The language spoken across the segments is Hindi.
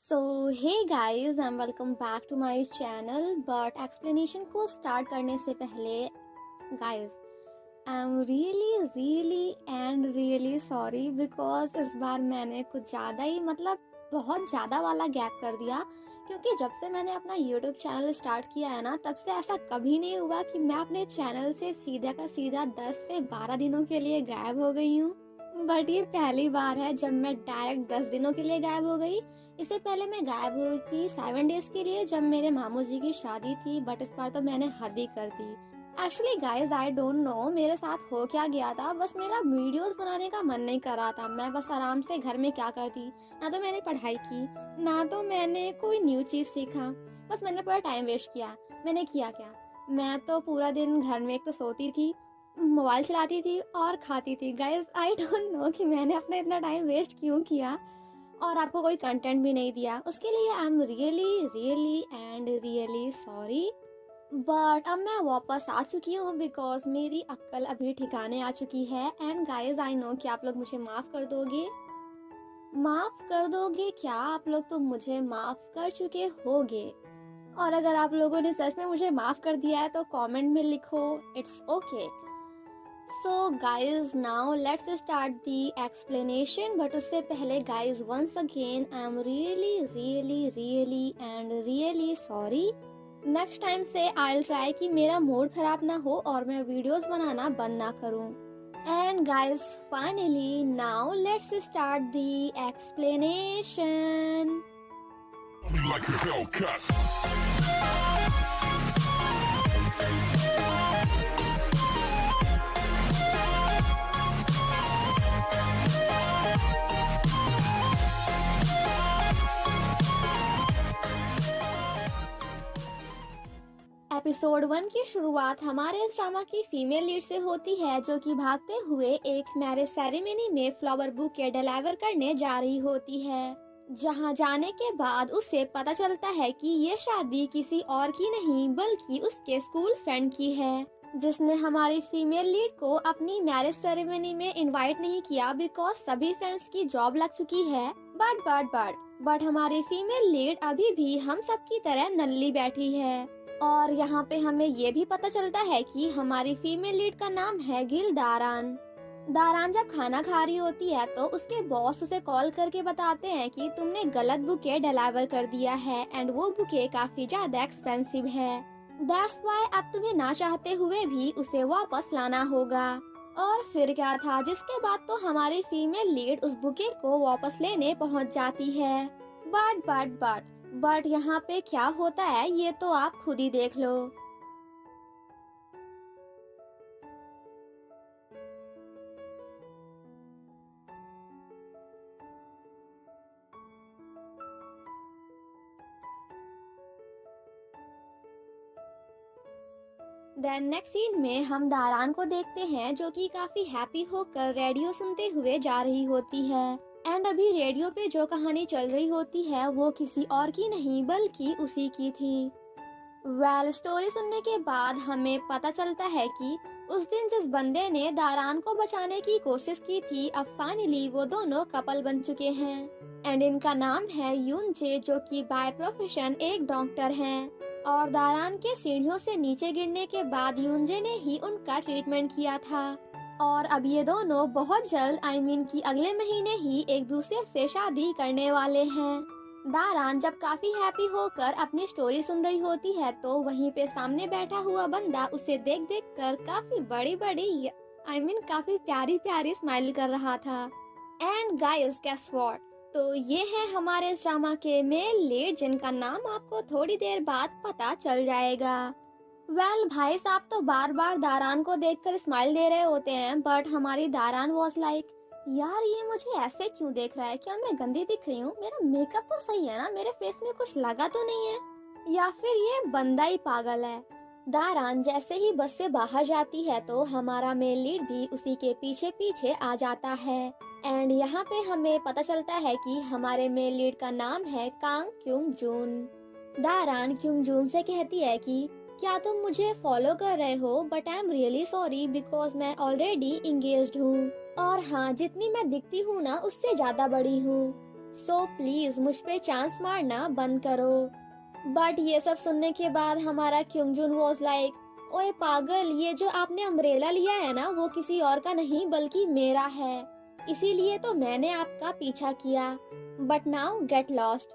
So hey guys and welcome back to my channel. But explanation को स्टार्ट करने से पहले guys I am really sorry because इस बार मैंने कुछ ज़्यादा ही बहुत ज़्यादा वाला गैप कर दिया, क्योंकि जब से मैंने अपना यूट्यूब चैनल स्टार्ट किया है ना, तब से ऐसा कभी नहीं हुआ कि मैं अपने चैनल से सीधा का सीधा 10 से 12 दिनों के लिए गायब हो गई हूँ। बट ये पहली बार है जब मैं डायरेक्ट 10 दिनों के लिए गायब हो गई। इससे पहले मैं गायब हुई थी 7 डेज के लिए जब मेरे मामू जी की शादी थी, बट इस बार तो मैंने हद ही कर दी। Actually guys I don't know मेरे साथ हो क्या गया था, बस मेरा वीडियोस बनाने का मन नहीं कर रहा था। मैं बस आराम से घर में क्या करती, ना तो मैंने पढ़ाई की ना तो मैंने कोई न्यू चीज सीखा, बस मैंने पूरा टाइम वेस्ट किया। मैंने किया क्या, मैं तो पूरा दिन घर में एक तो सोती थी, मोबाइल चलाती थी और खाती थी। गाइज आई डोंट नो कि मैंने अपना इतना टाइम वेस्ट क्यों किया और आपको कोई कंटेंट भी नहीं दिया। उसके लिए आई एम रियली सॉरी। बट अब मैं वापस आ चुकी हूँ बिकॉज मेरी अक्ल अभी ठिकाने आ चुकी है। एंड गाइज आई नो कि आप लोग मुझे माफ़ कर दोगे। माफ़ कर दोगे क्या? आप लोग तो मुझे माफ़ कर चुके होगे, और अगर आप लोगों ने सच में मुझे माफ़ कर दिया है तो कमेंट में लिखो it's okay. So guys, now let's start the explanation. But उससे पहले guys, once again I am really sorry. Next time से I'll try कि मेरा मूड खराब ना हो और मैं वीडियोस बनाना बंद ना करूं। And guys, finally now let's start the explanation. Like a Hellcat. Episode 1 की शुरुआत हमारे इस ड्रामा की फीमेल लीड से होती है, जो कि भागते हुए एक मैरिज सेरेमनी में फ्लावर बुके डिलीवर करने जा रही होती है। जहां जाने के बाद उसे पता चलता है कि ये शादी किसी और की नहीं बल्कि उसके स्कूल फ्रेंड की है, जिसने हमारी फीमेल लीड को अपनी मैरिज सेरेमनी में इनवाइट नहीं किया बिकॉज सभी फ्रेंड्स की जॉब लग चुकी है। बट हमारी फीमेल लीड अभी भी हम सब की तरह नल्ली बैठी है। और यहाँ पे हमें ये भी पता चलता है कि हमारी फीमेल लीड का नाम है गिल दारान। दारान जब खाना खा रही होती है तो उसके बॉस उसे कॉल करके बताते हैं कि तुमने गलत बुके डिलीवर कर दिया है एंड वो बुके काफी ज्यादा एक्सपेंसिव है। दैट्स व्हाई अब तुम्हें ना चाहते हुए भी उसे वापस लाना होगा। और फिर क्या था, जिसके बाद तो हमारी फीमेल लीड उस बुके को वापस लेने पहुँच जाती है। बट यहाँ पे क्या होता है ये तो आप खुद ही देख लो। देन नेक्स्ट सीन में हम दारान को देखते हैं, जो कि काफी हैप्पी होकर रेडियो सुनते हुए जा रही होती है। एंड अभी रेडियो पे जो कहानी चल रही होती है वो किसी और की नहीं बल्कि उसी की थी। स्टोरी सुनने के बाद हमें पता चलता है कि उस दिन जिस बंदे ने दारान को बचाने की कोशिश की थी, अब फाइनली वो दोनों कपल बन चुके हैं। एंड इनका नाम है यूनजे, जो कि बाय प्रोफेशन एक डॉक्टर हैं। और दारान के सीढ़ियों से नीचे गिरने के बाद यूनजे ने ही उनका ट्रीटमेंट किया था। और अब ये दोनों बहुत जल्द कि अगले महीने ही एक दूसरे से शादी करने वाले हैं। दारान जब काफी हैप्पी होकर अपनी स्टोरी सुन रही होती है तो वहीं पे सामने बैठा हुआ बंदा उसे देख कर काफी बड़ी काफी प्यारी स्माइल कर रहा था। एंड गाइस गेस व्हाट, तो ये है हमारे इस ड्रामा के मेल लीड, जिनका नाम आपको थोड़ी देर बाद पता चल जाएगा। भाई साहब तो बार बार दारान को देखकर स्माइल दे रहे होते हैं, बट हमारी दारान वॉज लाइक, यार ये मुझे ऐसे क्यों देख रहा है, क्या मैं गंदी दिख रही हूँ? मेरा मेकअप तो सही है ना, मेरे फेस में कुछ लगा तो नहीं है, या फिर ये बंदा ही पागल है। दारान जैसे ही बस से बाहर जाती है तो हमारा मेल लीड भी उसी के पीछे पीछे आ जाता है। एंड यहाँ पे हमें पता चलता है कि हमारे मेल लीड का नाम है कांग क्यूंग जून। दारान क्यूंग जून से कहती है कि क्या तुम मुझे फॉलो कर रहे हो, but I am really sorry because मैं ऑलरेडी इंगेज्ड हूँ, और हाँ जितनी मैं दिखती हूँ ना उससे ज्यादा बड़ी हूँ। सो प्लीज मुझ पे चांस मारना बंद करो। बट ये सब सुनने के बाद हमारा क्योंगजुन वॉज लाइक, ओए पागल, ये जो आपने अम्ब्रेला लिया है ना वो किसी और का नहीं बल्कि मेरा है, इसीलिए तो मैंने आपका पीछा किया। But now get lost.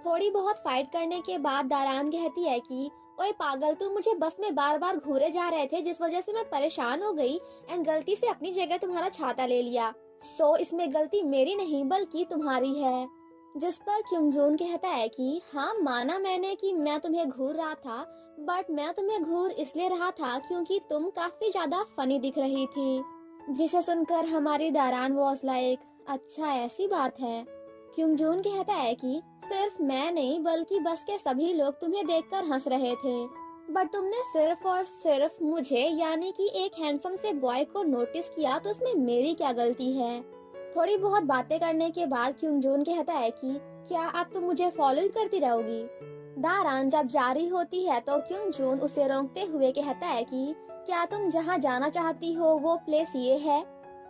थोड़ी बहुत फाइट करने के बाद दारान कहती है कि ओए पागल, तू मुझे बस में बार बार घूरे जा रहे थे जिस वजह से मैं परेशान हो गई एंड गलती से अपनी जगह तुम्हारा छाता ले लिया। सो इसमें गलती मेरी नहीं बल्कि तुम्हारी है। जिस पर क्योंगजोन कहता है कि हाँ माना मैंने कि मैं तुम्हें घूर रहा था, बट मैं तुम्हें घूर इसलिए रहा था क्योंकि तुम काफी ज्यादा फनी दिख रही थी। जिसे सुनकर हमारी दारान वॉज लाइक, अच्छा ऐसी बात है। क्योंगजोन कहता है कि सिर्फ मैं नहीं बल्कि बस के सभी लोग तुम्हें देखकर हंस रहे थे, बट तुमने सिर्फ और सिर्फ मुझे यानी कि एक हैंडसम से बॉय को नोटिस किया, तो इसमें मेरी क्या गलती है। थोड़ी बहुत बातें करने के बाद क्योंगजोन कहता है कि क्या अब तुम मुझे फॉलो ही करती रहोगी। दारान जब जा रही होती है तो क्योंगजोन उसे रोकते हुए कहता है कि क्या तुम जहाँ जाना चाहती हो वो प्लेस ये है।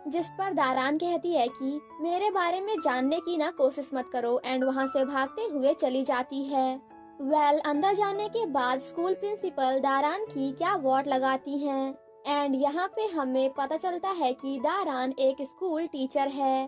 जिस पर दारान कहती है कि मेरे बारे में जानने की ना कोशिश मत करो एंड वहाँ से भागते हुए चली जाती है। अंदर जाने के बाद स्कूल प्रिंसिपल दारान की क्या वॉट लगाती हैं एंड यहाँ पे हमें पता चलता है कि दारान एक स्कूल टीचर है।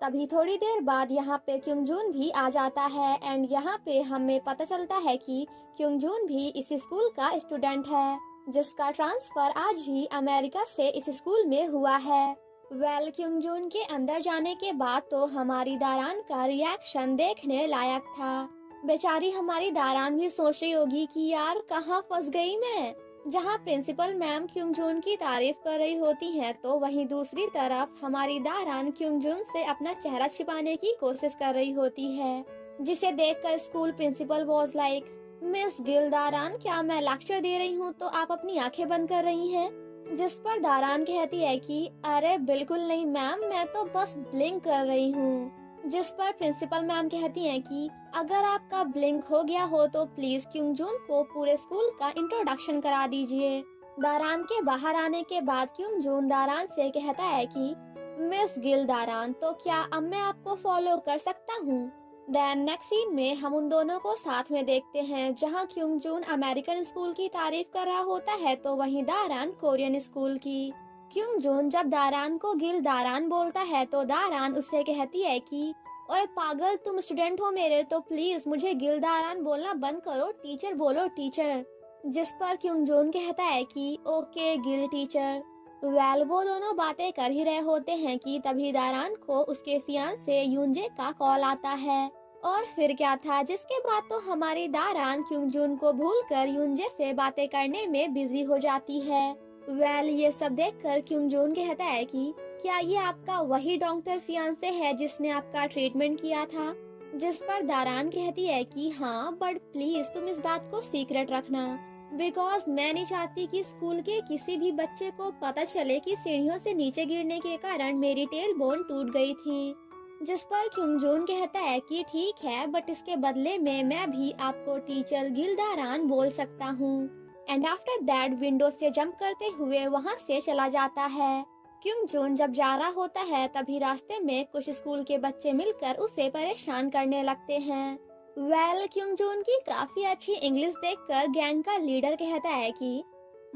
तभी थोड़ी देर बाद यहाँ पे क्योंगजून भी आ जाता है एंड यहाँ पे हमें पता चलता है कि क्योंगजून भी इस स्कूल का स्टूडेंट है जिसका ट्रांसफर आज ही अमेरिका से इस स्कूल में हुआ है। क्योंगजून के अंदर जाने के बाद तो हमारी दारान का रिएक्शन देखने लायक था। बेचारी हमारी दारान भी सोच रही होगी कि यार कहाँ फंस गई मैं। जहाँ प्रिंसिपल मैम क्योंगजून की तारीफ कर रही होती हैं तो वहीं दूसरी तरफ हमारी दारान क्योंगजून से अपना चेहरा छिपाने की कोशिश कर रही होती है, जिसे देखकर school principal was like, miss Gil Daran, क्या मैं लेक्चर दे रही हूँ तो आप अपनी आंखें बंद कर रही हैं। जिस पर दारान कहती है कि अरे बिल्कुल नहीं मैम, मैं तो बस ब्लिंक कर रही हूँ। जिस पर प्रिंसिपल मैम कहती हैं कि अगर आपका ब्लिंक हो गया हो तो प्लीज क्योंगजून को पूरे स्कूल का इंट्रोडक्शन करा दीजिए। दारान के बाहर आने के बाद क्योंगजून दारान से कहता है कि मिस गिल दारान, तो क्या अब मैं आपको फॉलो कर सकता हूँ। देन नेक्स्ट सीन में हम उन दोनों को साथ में देखते हैं जहां क्योंगजून अमेरिकन स्कूल की तारीफ कर रहा होता है तो वहीं दारान कोरियन स्कूल की। क्योंगजून जब दारान को गिल दारान बोलता है तो दारान उससे कहती है कि ओए पागल, तुम स्टूडेंट हो मेरे, तो प्लीज मुझे गिल दारान बोलना बंद करो, टीचर बोलो टीचर। जिस पर क्योंगजून कहता है कि ओके गिल टीचर। वो दोनों बातें कर ही रहे होते हैं कि तभी दारान को उसके फियांसे यूंजे का कॉल आता है। और फिर क्या था, जिसके बाद तो हमारी दारान क्योंगजून को भूलकर यूंजे से बातें करने में बिजी हो जाती है। ये सब देखकर क्योंगजून कहता है कि क्या ये आपका वही डॉक्टर फियांसे है जिसने आपका ट्रीटमेंट किया था। जिस पर दारान कहती है कि हाँ, बट प्लीज तुम इस बात को सीक्रेट रखना, बिकॉज मैं नहीं चाहती कि स्कूल के किसी भी बच्चे को पता चले कि सीढ़ियों से नीचे गिरने के कारण मेरी टेल बोन टूट गई थी। जिस पर क्योंगजून कहता है कि ठीक है, बट इसके बदले में मैं भी आपको टीचर गिल दारान बोल सकता हूँ। एंड आफ्टर दैट विंडो से जंप करते हुए वहाँ से चला जाता है। क्योंगजून जब जा रहा होता है तभी रास्ते में कुछ स्कूल के बच्चे मिलकर उसे परेशान करने लगते हैं। क्योंगजून की काफी अच्छी इंग्लिश देखकर गैंग का लीडर कहता है कि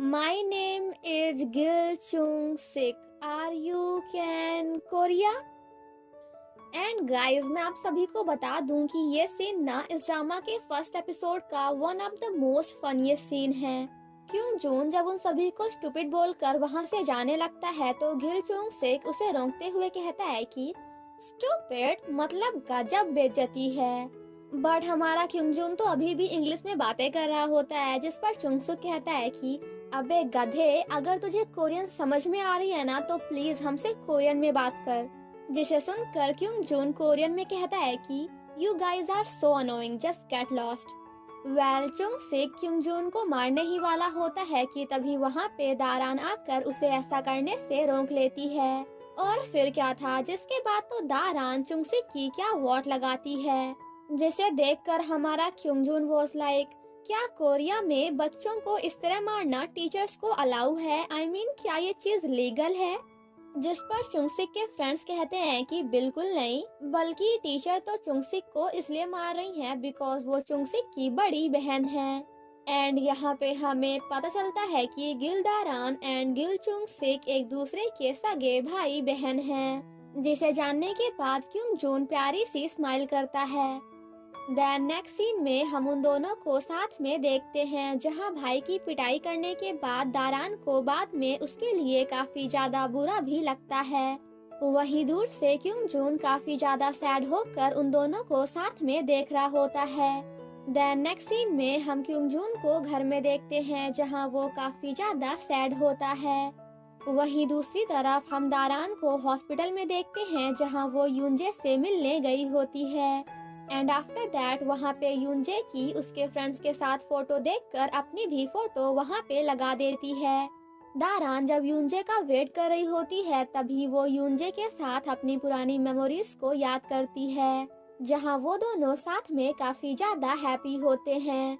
my name is Gil Chung Sik, are you can Korea. And guys, मैं आप सभी को बता दूं कि ये सीन ना इस ड्रामा के फर्स्ट एपिसोड का one of the most funniest scene है। क्योंगजून जब उन सभी को स्टूपिड बोलकर वहां से जाने लगता है तो गिल चुंग सिक उसे रोकते हुए कहता है कि स्टूपिड मतलब गजब बेइज्जती है। बट हमारा क्योंगजून तो अभी भी इंग्लिश में बातें कर रहा होता है, जिस पर चुंगसुक कहता है कि अबे गधे, अगर तुझे कोरियन समझ में आ रही है ना तो प्लीज हमसे कोरियन में बात कर। जिसे सुनकर क्योंगजून कोरियन में कहता है कि you guys are so annoying, just get lost. Chungsik Kyungjoon को मारने ही वाला होता है कि तभी वहाँ पे दारान आकर उसे ऐसा करने से रोक लेती है। और फिर क्या था, जिसके बाद तो दारान चुंगसिक की क्या वॉट लगाती है, जिसे देखकर हमारा क्योंगजून वॉज लाइक, क्या कोरिया में बच्चों को इस तरह मारना टीचर्स को अलाउ है? I mean, क्या ये चीज लीगल है? जिस पर चुंगसिक के फ्रेंड्स कहते हैं कि बिल्कुल नहीं, बल्कि टीचर तो चुंगसिक को इसलिए मार रही हैं बिकॉज वो चुंगसिक की बड़ी बहन है। एंड यहाँ पे हमें पता चलता है कि गिलदारान एंड गिल चुंगसिक एक दूसरे के सगे भाई बहन हैं, जिसे जानने के बाद क्योंग जून प्यारी सी स्माइल करता है। देन नेक्स्ट सीन में हम उन दोनों को साथ में देखते हैं, जहां भाई की पिटाई करने के बाद दारान को बाद में उसके लिए काफी ज्यादा बुरा भी लगता है। वहीं दूर से क्योंग जून काफी ज्यादा सैड होकर उन दोनों को साथ में देख रहा होता है। देन नेक्स्ट सीन में हम क्योंग जून को घर में देखते हैं, जहां वो काफी ज्यादा सैड होता है। वहीं दूसरी तरफ हम दारान को हॉस्पिटल में देखते हैं, जहां वो यूनजे से मिलने गई होती है। एंड आफ्टर दैट वहाँ पे यूनजे की उसके फ्रेंड्स के साथ फोटो देखकर अपनी भी फोटो वहाँ पे लगा देती है। दारान जब यूनजे का वेट कर रही होती है, तभी वो यूनजे के साथ अपनी पुरानी मेमोरीज को याद करती है, जहाँ वो दोनों साथ में काफी ज्यादा हैप्पी होते हैं।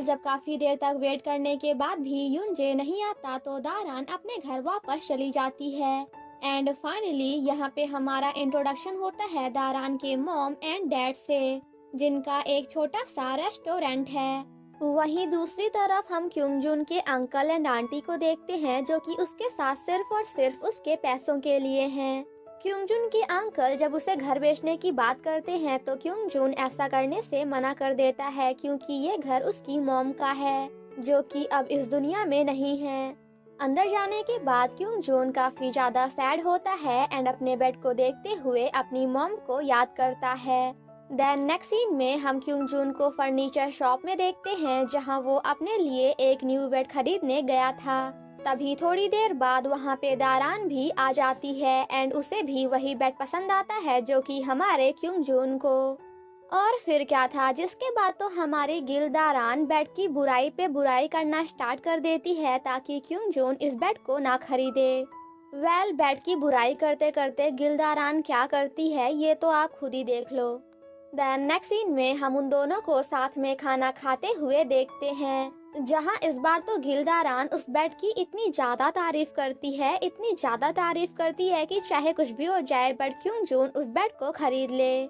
जब काफी देर तक वेट करने के बाद भी यूनजे नहीं आता, तो दारान अपने घर वापस चली जाती है। एंड फाइनली यहाँ पे हमारा इंट्रोडक्शन होता है दारान के मॉम एंड डैड से, जिनका एक छोटा सा रेस्टोरेंट है। वहीं दूसरी तरफ हम क्योंग जून के अंकल एंड आंटी को देखते हैं, जो कि उसके साथ सिर्फ और सिर्फ उसके पैसों के लिए हैं। क्योंग जून के अंकल जब उसे घर बेचने की बात करते हैं, तो क्योंग जून ऐसा करने से मना कर देता है, क्योंकि ये घर उसकी मॉम का है, जो कि अब इस दुनिया में नहीं है। अंदर जाने के बाद क्योंग जून काफी ज्यादा सैड होता है एंड अपने बेड को देखते हुए अपनी मॉम को याद करता है। देन नेक्स्ट सीन में हम क्योंग जून को फर्नीचर शॉप में देखते हैं, जहां वो अपने लिए एक न्यू बेड खरीदने गया था। तभी थोड़ी देर बाद वहां पे दारान भी आ जाती है एंड उसे भी वही बेड पसंद आता है, जो कि हमारे क्योंग जून को। और फिर क्या था, जिसके बाद तो हमारी गिलदारान बेड की बुराई पे बुराई करना स्टार्ट कर देती है, ताकि क्योंग जून इस बेड को ना खरीदे। बेड की बुराई करते करते गिलदारान क्या करती है, ये तो आप खुद ही देख लो। देन नेक्स्ट सीन में हम उन दोनों को साथ में खाना खाते हुए देखते हैं, जहां इस बार तो गिलदारान उस बेड की इतनी ज्यादा तारीफ करती है, इतनी ज्यादा तारीफ करती है कि चाहे कुछ भी हो जाए बट क्योंग जून उस बेड को खरीद ले।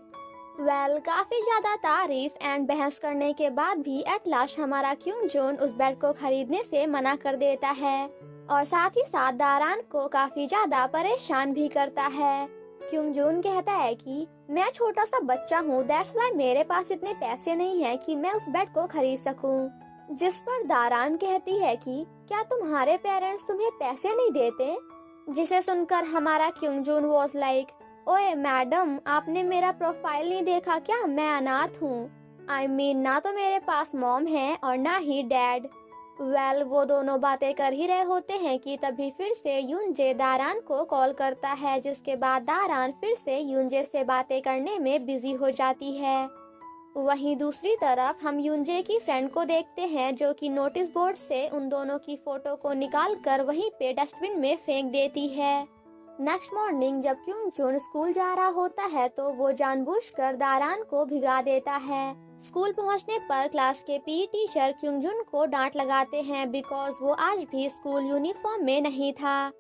काफी ज्यादा तारीफ एंड बहस करने के बाद भी एट लास्ट हमारा क्योंग जून उस बेड को खरीदने से मना कर देता है, और साथ ही साथ दारान को काफी ज्यादा परेशान भी करता है। क्योंग जून कहता है कि मैं छोटा सा बच्चा हूँ, दैट्स व्हाई मेरे पास इतने पैसे नहीं है कि मैं उस बेड को खरीद सकूं। जिस पर दारान कहती है कि क्या तुम्हारे पेरेंट्स तुम्हें पैसे नहीं देते? जिसे सुनकर हमारा क्योंग जून वॉज लाइक, ओए मैडम, आपने मेरा प्रोफाइल नहीं देखा क्या? मैं अनाथ हूँ। आई मीन ना तो मेरे पास मॉम है और ना ही डैड। वो दोनों बातें कर ही रहे होते हैं कि तभी फिर से यूनजे दारान को कॉल करता है, जिसके बाद दारान फिर से यूनजे से बातें करने में बिजी हो जाती है। वहीं दूसरी तरफ हम यूनजे की फ्रेंड को देखते हैं, जो कि नोटिस बोर्ड से उन दोनों की फोटो को निकाल कर वहीं पे डस्टबिन में फेंक देती है। नेक्स्ट मॉर्निंग जब क्योंग जून स्कूल जा रहा होता है, तो वो जानबूझकर दारान को भिगा देता है। स्कूल पहुंचने पर क्लास के पीई टीचर क्योंग जून को डांट लगाते हैं, बिकॉज वो आज भी स्कूल यूनिफॉर्म में नहीं था,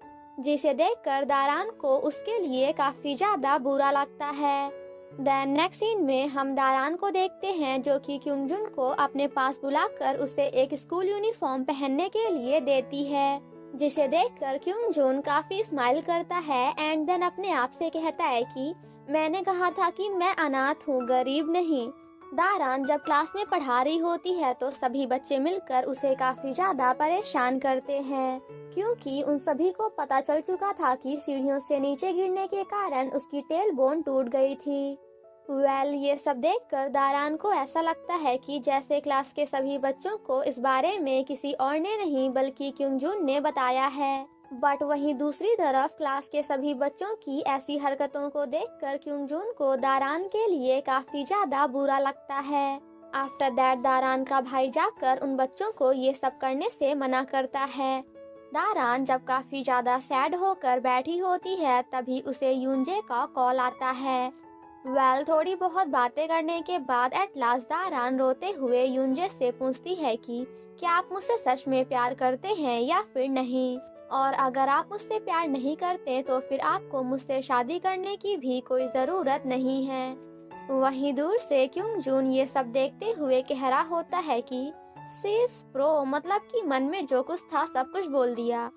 जिसे देखकर दारान को उसके लिए काफी ज्यादा बुरा लगता है। देन नेक्स्ट सीन में हम दारान को देखते हैं, जो कि क्योंग जून को अपने पास बुलाकर उसे एक स्कूल यूनिफॉर्म पहनने के लिए देती है, जिसे देखकर क्योंग जून काफी स्माइल करता है एंड देन अपने आप से कहता है कि मैंने कहा था कि मैं अनाथ हूँ, गरीब नहीं। दारान जब क्लास में पढ़ा रही होती है, तो सभी बच्चे मिलकर उसे काफी ज्यादा परेशान करते हैं, क्योंकि उन सभी को पता चल चुका था कि सीढ़ियों से नीचे गिरने के कारण उसकी टेल बोन टूट गई थी। ये सब देखकर दारान को ऐसा लगता है कि जैसे क्लास के सभी बच्चों को इस बारे में किसी और ने नहीं बल्कि क्योंग जून ने बताया है। बट वहीं दूसरी तरफ क्लास के सभी बच्चों की ऐसी हरकतों को देखकर क्योंग जून को दारान के लिए काफी ज्यादा बुरा लगता है। आफ्टर दैट दारान का भाई जाकर उन बच्चों को ये सब करने से मना करता है। दारान जब काफी ज्यादा सैड होकर बैठी होती है, तभी उसे यूनजे का कॉल आता है। थोड़ी बहुत बातें करने के बाद एट लास्ट दारान रोते हुए यूनजे से पूछती है कि क्या आप मुझसे सच में प्यार करते हैं या फिर नहीं। और अगर आप मुझसे प्यार नहीं करते तो फिर आपको मुझसे शादी करने की भी कोई ज़रूरत नहीं है। वहीं दूर से क्योंग जून ये सब देखते हुए कह रहा होता है कि सीज प्रो, मतलब कि मन में जो कुछ था सब कुछ बोल दिया।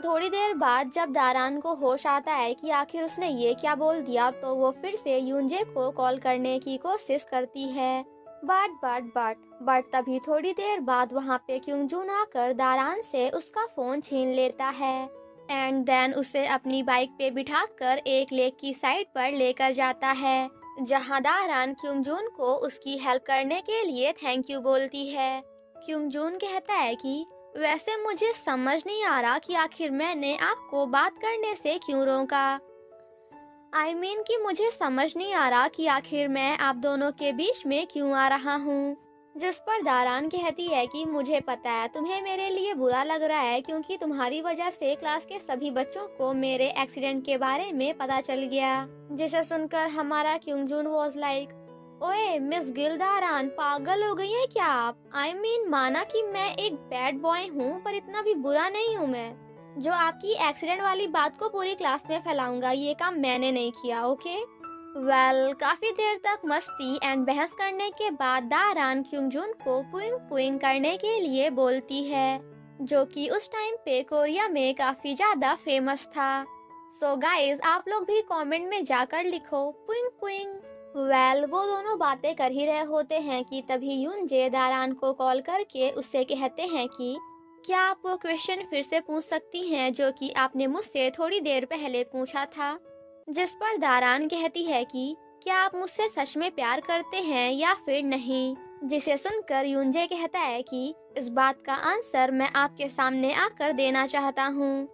थोड़ी देर बाद जब दारान को होश आता है कि आखिर उसने ये क्या बोल दिया, तो वो फिर से यूनजे को कॉल करने की कोशिश करती है। बट तभी थोड़ी देर बाद वहाँ पे क्योंग जून आकर दारान से उसका फोन छीन लेता है एंड देन उसे अपनी बाइक पे बिठाकर एक लेक की साइड पर लेकर जाता है, जहाँ दारान क्योंग जून को उसकी हेल्प करने के लिए थैंक यू बोलती है। क्योंग जून कहता है कि वैसे मुझे समझ नहीं आ रहा कि आखिर मैंने आपको बात करने से क्यों रोका। कि मुझे समझ नहीं आ रहा कि आखिर मैं आप दोनों के बीच में क्यों आ रहा हूँ। जिस पर दारान कहती है कि मुझे पता है तुम्हें मेरे लिए बुरा लग रहा है, क्योंकि तुम्हारी वजह से क्लास के सभी बच्चों को मेरे एक्सीडेंट के बारे में पता चल गया। जिसे सुनकर हमारा क्योंग जून वॉज लाइक, ओए मिस गिल, दारान पागल हो गई है क्या आप? माना कि मैं एक बैड बॉय हूँ, पर इतना भी बुरा नहीं हूँ मैं जो आपकी एक्सीडेंट वाली बात को पूरी क्लास में फैलाऊंगा। ये काम मैंने नहीं किया, ओके? काफी देर तक मस्ती एंड बहस करने के बाद दारान क्योंग जून को पुइंग पुइंग करने के लिए बोलती है, जो कि उस टाइम पे कोरिया में काफी ज्यादा फेमस था। सो गाइज, आप लोग भी कमेंट में जाकर लिखो पुइंग पुइंग। वो दोनों बातें कर ही रहे होते हैं कि तभी यूनजे दारान को कॉल करके उससे कहते हैं कि क्या आप वो क्वेश्चन फिर से पूछ सकती हैं जो कि आपने मुझसे थोड़ी देर पहले पूछा था। जिस पर दारान कहती है कि क्या आप मुझसे सच में प्यार करते हैं या फिर नहीं। जिसे सुनकर यूनजे कहता है कि इस बात का आंसर मैं आपके सामने आकर देना चाहता हूँ।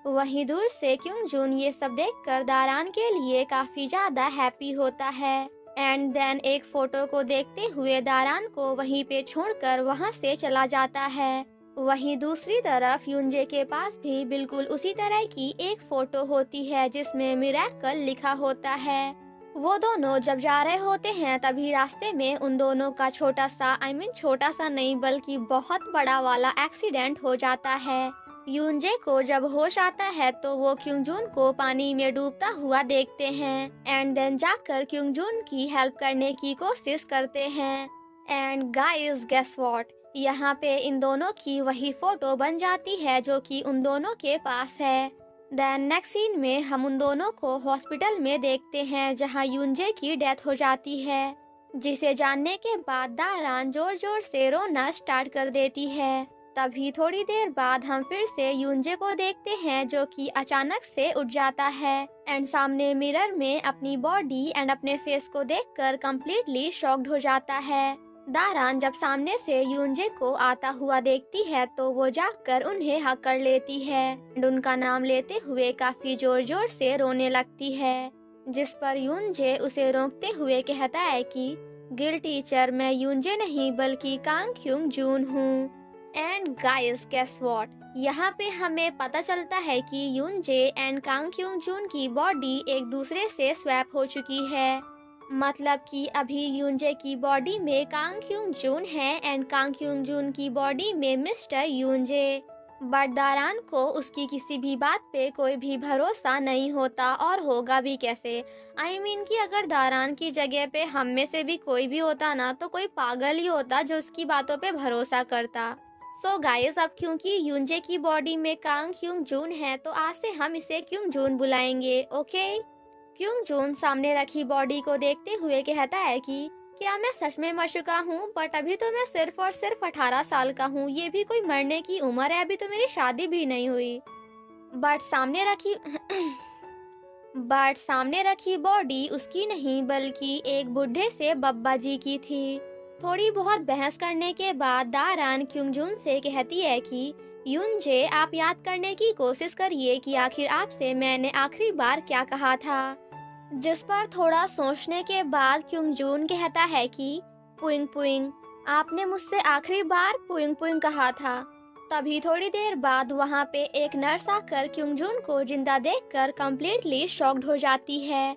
वहीं दूर से क्योंग जून ये सब देखकर दारान के लिए काफी ज्यादा हैप्पी होता है एंड देन एक फोटो को देखते हुए दारान को वहीं पे छोड़कर वहां से चला जाता है। वहीं दूसरी तरफ यूनजे के पास भी बिल्कुल उसी तरह की एक फोटो होती है जिसमें मिरेकल लिखा होता है। वो दोनों जब जा रहे होते हैं तभी रास्ते में उन दोनों का छोटा सा छोटा सा नहीं बल्कि बहुत बड़ा वाला एक्सीडेंट हो जाता है। यूनजे को जब होश आता है तो वो क्योंग जून को पानी में डूबता हुआ देखते हैं एंड देन जाकर क्योंग जून की हेल्प करने की कोशिश करते हैं। एंड गाइस, गेस व्हाट, यहाँ पे इन दोनों की वही फोटो बन जाती है जो कि उन दोनों के पास है। देन नेक्स्ट सीन में हम उन दोनों को हॉस्पिटल में देखते हैं जहाँ यूनजे की डेथ हो जाती है, जिसे जानने के बाद दारान जोर जोर से रोना स्टार्ट कर देती है। तभी थोड़ी देर बाद हम फिर से यूनजे को देखते हैं जो कि अचानक से उठ जाता है एंड सामने मिरर में अपनी बॉडी एंड अपने फेस को देखकर कंप्लीटली शॉक्ड हो जाता है। दारान जब सामने से यूनजे को आता हुआ देखती है तो वो जाकर उन्हें हक कर लेती है एंड उनका नाम लेते हुए काफी जोर जोर से रोने लगती है। जिस पर यूनजे उसे रोकते हुए कहता है कि गिल टीचर, मैं यूनजे नहीं बल्कि कांग क्योंग जून हूँ। एंड गाइस, गेस व्हाट, यहाँ पे हमें पता चलता है कि यूनजे एंड कांग क्योंग जून की बॉडी एक दूसरे से स्वैप हो चुकी है। मतलब कि अभी यूनजे की बॉडी में कांग क्योंग जून है एंड कांग क्योंग जून की बॉडी में मिस्टर यूनजे। बट दारान को उसकी किसी भी बात पे कोई भी भरोसा नहीं होता, और होगा भी कैसे। कि अगर दारान की जगह पे हम में से भी कोई भी होता ना, तो कोई पागल ही होता जो उसकी बातों पे भरोसा करता। सो गाइस, अब क्योंकि यूनजे की बॉडी में कांग क्योंग जून है तो आज से हम इसे क्योंग जून बुलाएंगे, ओके? क्योंग जून सामने रखी बॉडी को देखते हुए कहता है कि क्या मैं सच में मर चुका हूँ? बट अभी तो मैं सिर्फ और सिर्फ 18 साल का हूँ, ये भी कोई मरने की उम्र है, अभी तो मेरी शादी भी नहीं हुई। बट सामने रखी बॉडी उसकी नहीं बल्कि एक बुढ़े से बब्बा जी की थी। थोड़ी बहुत बहस करने के बाद दारान क्योंग जून से कहती है कि यूनजे, आप याद करने की कोशिश करिए कि आखिर आपसे मैंने आखिरी बार क्या कहा था। जिस पर थोड़ा सोचने के बाद क्योंग जून कहता है कि पुइंग पुइंग, आपने मुझसे आखिरी बार पुइंग पुइंग कहा था। तभी थोड़ी देर बाद वहाँ पे एक नर्स आकर क्योंग जून को जिंदा देखकर कंप्लीटली शॉक्ड हो जाती है।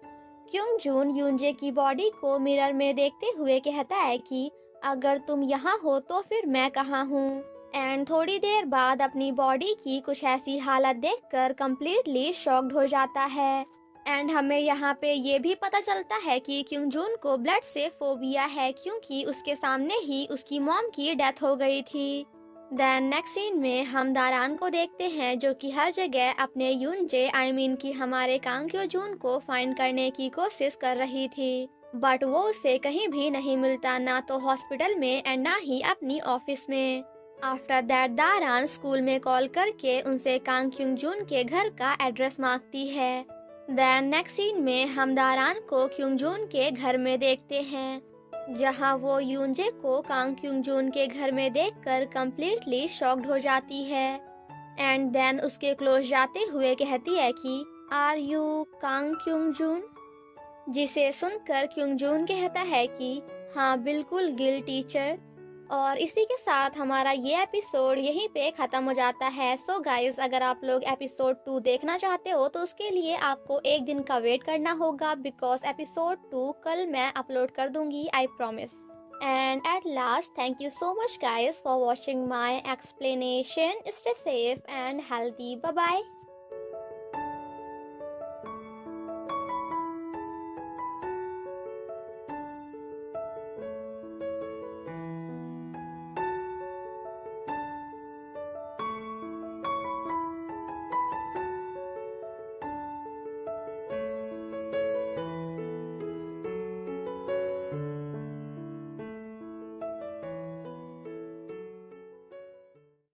क्योंग जून यूनजे की बॉडी को मिरर में देखते हुए कहता है कि अगर तुम यहाँ हो तो फिर मैं कहाँ हूँ। एंड थोड़ी देर बाद अपनी बॉडी की कुछ ऐसी हालत देखकर कंप्लीटली शॉक्ड हो जाता है। एंड हमें यहाँ पे ये भी पता चलता है कि क्योंजून को ब्लड से फोबिया है क्योंकि उसके सामने ही उसकी मॉम की डेथ हो गई थी। देन नेक्स्ट सीन में हम दारान को देखते हैं जो कि हर जगह अपने यूनजे कि हमारे कांग क्योंजून को फाइंड करने की कोशिश कर रही थी, बट वो उसे कहीं भी नहीं मिलता, ना तो हॉस्पिटल में एंड ना ही अपनी ऑफिस में। आफ्टर दैट दारान स्कूल में कॉल करके उनसे कांग क्योंजून के घर का एड्रेस मांगती है। देन नेक्स्ट सीन में हम दारान को क्योंजून के घर में देखते हैं जहां वो यूनजे को कांग क्योंजून के घर में देखकर कंप्लीटली शॉक्ड हो जाती है। एंड देन उसके क्लोज जाते हुए कहती है कि आर यू कांग क्योंजून, जिसे सुनकर क्योंजून कहता है कि हाँ बिल्कुल गिल टीचर। और इसी के साथ हमारा ये एपिसोड यहीं पे ख़त्म हो जाता है। सो गाइज, अगर आप लोग एपिसोड 2 देखना चाहते हो तो उसके लिए आपको एक दिन का वेट करना होगा, बिकॉज एपिसोड 2 कल मैं अपलोड कर दूंगी, I promise. And at last, thank you so much guys for watching my explanation. Stay safe and healthy, bye bye.